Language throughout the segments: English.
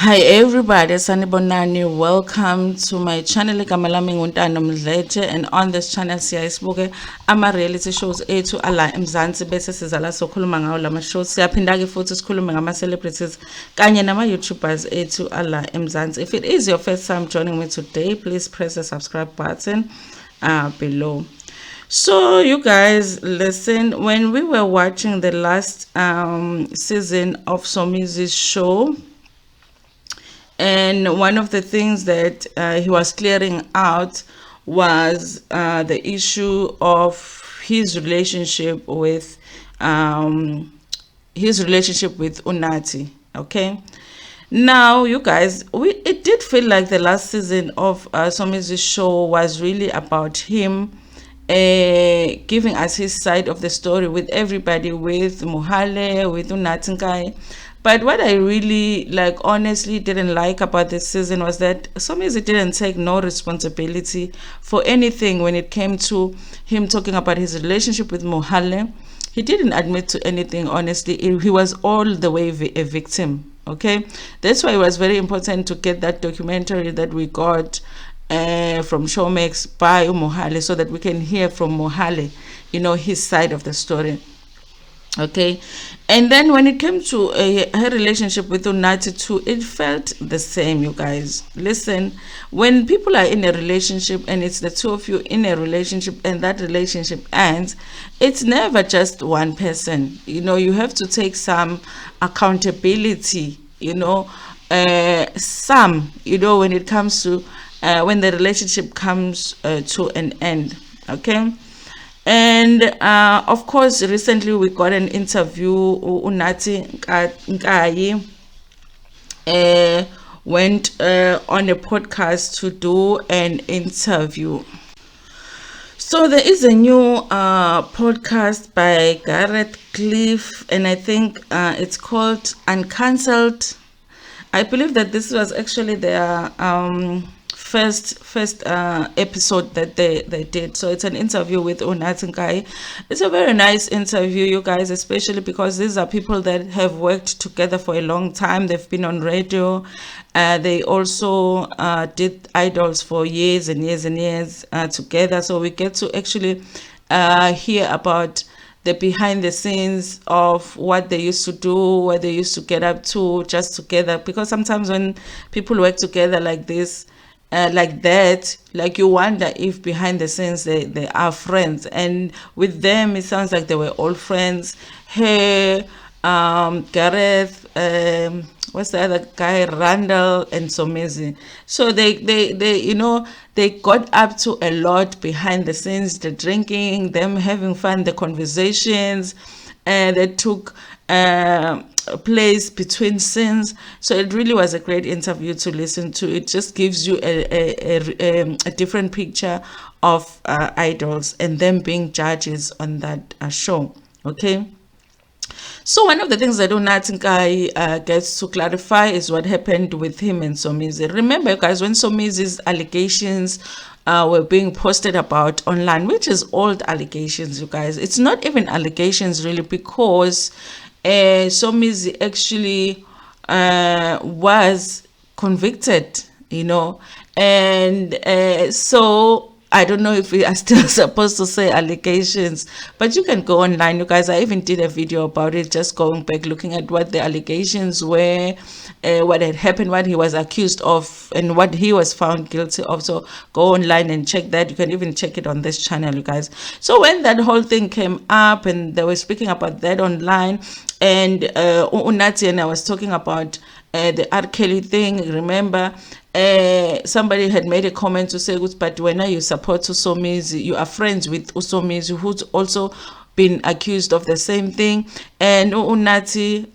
Hi everybody, sanibonani. Welcome to my channel. Igama lami Ntando Mdletshe, and on this channel siyasibuke ama reality shows ethu ala eMzansi bese sizala sokhuluma ngawo lama shows. Siyaphinda ke futhi sikhulume ngama celebrities kanye nama YouTubers ethu ala eMzansi. If it is your first time joining me today, please press the subscribe button below. So you guys, listen, when we were watching the last season of Somizi's show, and one of the things that he was clearing out was the issue of his relationship with Unathi. Okay. Now, you guys, it did feel like the last season of Somizi's show was really about him giving us his side of the story with everybody, with Mohale, with Unathi. But what I really honestly didn't like about this season was that Somizi didn't take no responsibility for anything when it came to him talking about his relationship with Mohale. He didn't admit to anything, honestly. He was all the way a victim. Okay, that's why it was very important to get that documentary that we got from Showmax by Mohale, so that we can hear from Mohale, his side of the story. Okay, and then when it came to her relationship with Unathi too, it felt the same. You guys, listen, when people are in a relationship and it's the two of you in a relationship and that relationship ends, it's never just one person. You have to take some accountability, some, when it comes to when the relationship comes to an end. Okay. And of course, recently we got an interview. Unathi went on a podcast to do an interview. So there is a new podcast by Gareth Cliff, and I think it's called Uncancelled. I believe that this was actually their first episode that they did. So it's an interview with Unathi. It's a very nice interview, you guys, especially because these are people that have worked together for a long time. They've been on radio. They also did Idols for years and years and years together. So we get to actually hear about the behind the scenes of what they used to do, what they used to get up to just together. Because sometimes when people work together like this, like that, you wonder if behind the scenes they are friends. And with them, it sounds like they were all friends. Hey, Gareth, what's the other guy, Randall and Somizi. So they got up to a lot behind the scenes, the drinking, them having fun, the conversations, and they took place between scenes. So it really was a great interview to listen to. It just gives you a different picture of Idols and them being judges on that show. Okay. So one of the things that Unathi gets to clarify is what happened with him and Somizi. Remember, guys, when Somizi's allegations were being posted about online, which is old allegations, you guys. It's not even allegations really, because Somizi actually was convicted, and so I don't know if we are still supposed to say allegations, but you can go online, you guys. I even did a video about it, just going back, looking at what the allegations were, what had happened, what he was accused of, and what he was found guilty of. So go online and check that. You can even check it on this channel, you guys. So when that whole thing came up and they were speaking about that online, and Unathi and I was talking about the R. Kelly thing, remember? Somebody had made a comment to say, but when you support Somizi, you are friends with Somizi, who's also been accused of the same thing. And Unathi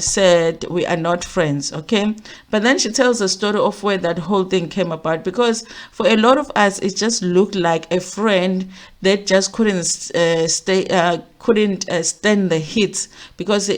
said, we are not friends. Okay. But then she tells the story of where that whole thing came about, because for a lot of us, it just looked like a friend that just couldn't stand the hits, because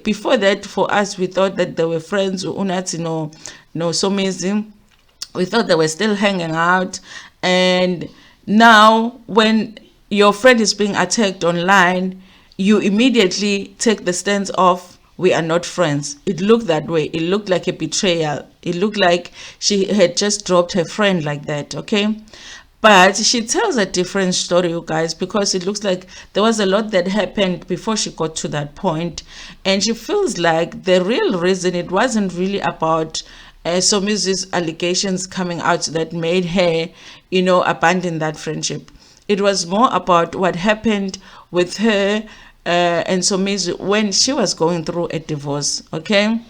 before that, for us, we thought that they were friends. Unathi, no, Somizi, we thought they were still hanging out. And now when your friend is being attacked online, you immediately take the stance of, we are not friends. It looked that way. It looked like a betrayal. It looked like she had just dropped her friend like that, okay? But she tells a different story, you guys, because it looks like there was a lot that happened before she got to that point. And she feels like the real reason, it wasn't really about Somizi's allegations coming out that made her, abandon that friendship. It was more about what happened with her and Somizi when she was going through a divorce, okay?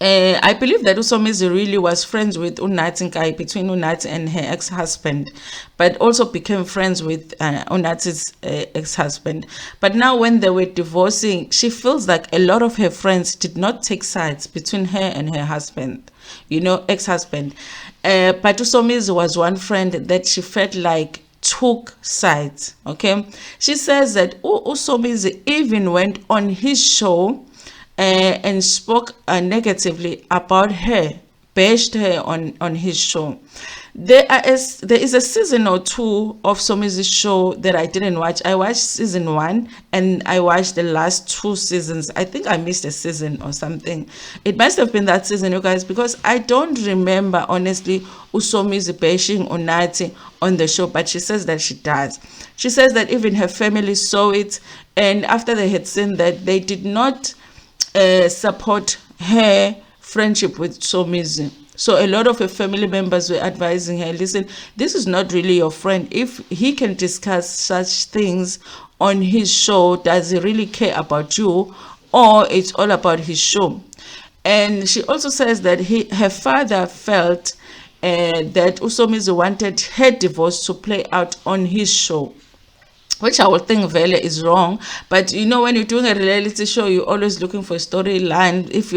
I believe that Somizi really was friends with Unathi between Unathi and her ex-husband, but also became friends with Unathi's ex-husband. But now when they were divorcing, she feels like a lot of her friends did not take sides between her and her husband, ex-husband. But Somizi was one friend that she felt like took sides, okay? She says that Somizi even went on his show and spoke negatively about her, bashed her on his show. There is a season or two of Somizi's show that I didn't watch. I watched season 1 and I watched the last 2 seasons. I think I missed a season or something. It must have been that season, you guys, because I don't remember, honestly, Somizi bashing Unathi on the show, but she says that she does. She says that even her family saw it, and after they had seen that, they did not support her friendship with Somizi. So a lot of her family members were advising her, listen, this is not really your friend. If he can discuss such things on his show, does he really care about you, or it's all about his show? And she also says that her father felt that Somizi wanted her divorce to play out on his show, which I would think Vele is wrong. But when you're doing a reality show, you're always looking for a storyline. If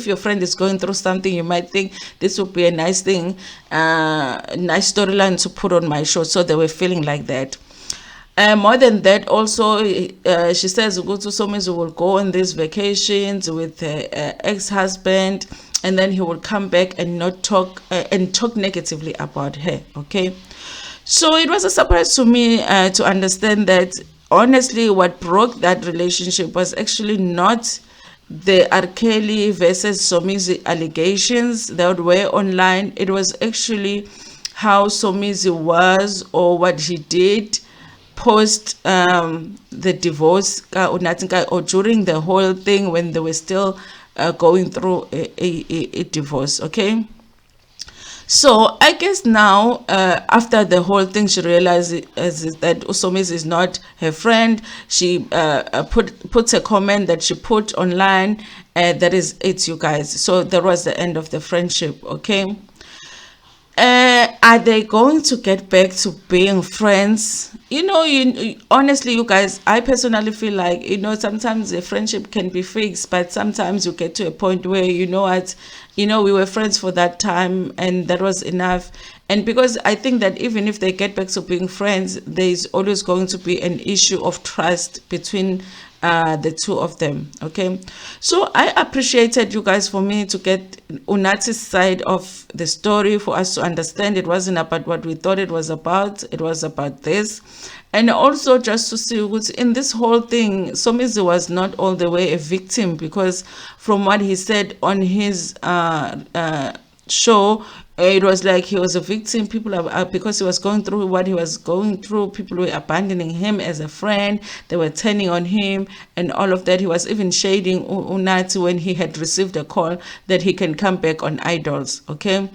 your friend is going through something, you might think this would be a nice thing, nice storyline to put on my show. So they were feeling like that. More than that, also, she says Somizi will go on these vacations with her ex-husband, and then he will come back and not talk negatively about her, okay? So it was a surprise to me to understand that, honestly, what broke that relationship was actually not the R. Kelly versus Somizi allegations that were online. It was actually how Somizi was, or what he did post the divorce, or during the whole thing when they were still going through a divorce, okay? So I guess now, after the whole thing, she realizes that Somizi is not her friend. She puts a comment that she put online. That is it, you guys. So that was the end of the friendship, okay? Are they going to get back to being friends? Honestly, you guys, I personally feel like, sometimes a friendship can be fixed, but sometimes you get to a point where, we were friends for that time and that was enough. And because I think that even if they get back to being friends, there's always going to be an issue of trust between the two of them, okay? So I appreciated, you guys, for me to get Unathi's side of the story, for us to understand it wasn't about what we thought it was about this. And also just to see in this whole thing, Somizi was not all the way a victim, because from what he said on his show, it was like he was a victim. People because he was going through what he was going through, people were abandoning him as a friend. They were turning on him and all of that. He was even shading Unathi when he had received a call that he can come back on Idols, okay?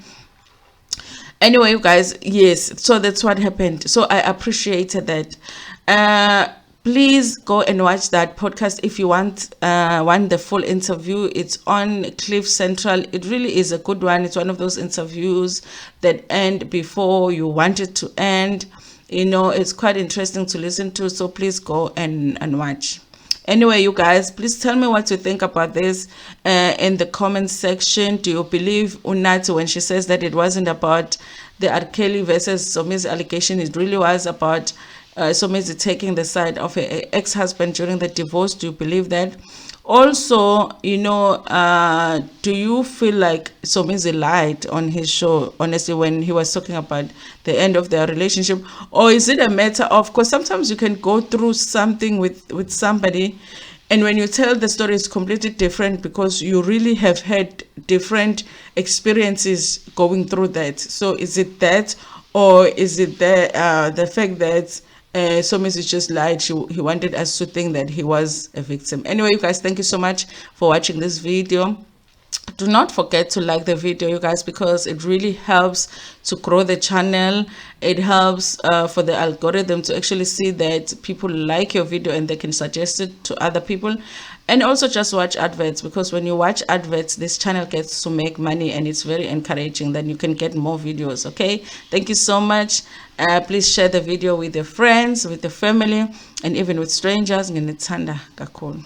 Anyway, you guys, yes, so that's what happened. So I appreciated that. Please go and watch that podcast if you want the full interview. It's on Cliff Central. It really is a good one. It's one of those interviews that end before you want it to end. It's quite interesting to listen to. So please go and watch. Anyway, you guys, please tell me what you think about this in the comment section. Do you believe Unathi when she says that it wasn't about the R. Kelly versus Somizi allegation? It really was about Somizi taking the side of her ex-husband during the divorce? Do you believe that? Also, do you feel like Somizi lied on his show, honestly, when he was talking about the end of their relationship? Or is it a matter of, because sometimes you can go through something with somebody And when you tell the story, it's completely different because you really have had different experiences going through that. So is it that, or is it the fact that Somizi just lied? He wanted us to think that he was a victim. Anyway, you guys, thank you so much for watching this video. Do not forget to like the video, you guys, because it really helps to grow the channel. It helps for the algorithm to actually see that people like your video and they can suggest it to other people. And also just watch adverts, because when you watch adverts, this channel gets to make money, and it's very encouraging. Then you can get more videos. Okay, thank you so much. Please share the video with your friends, with your family, and even with strangers. Ntando kakhulu.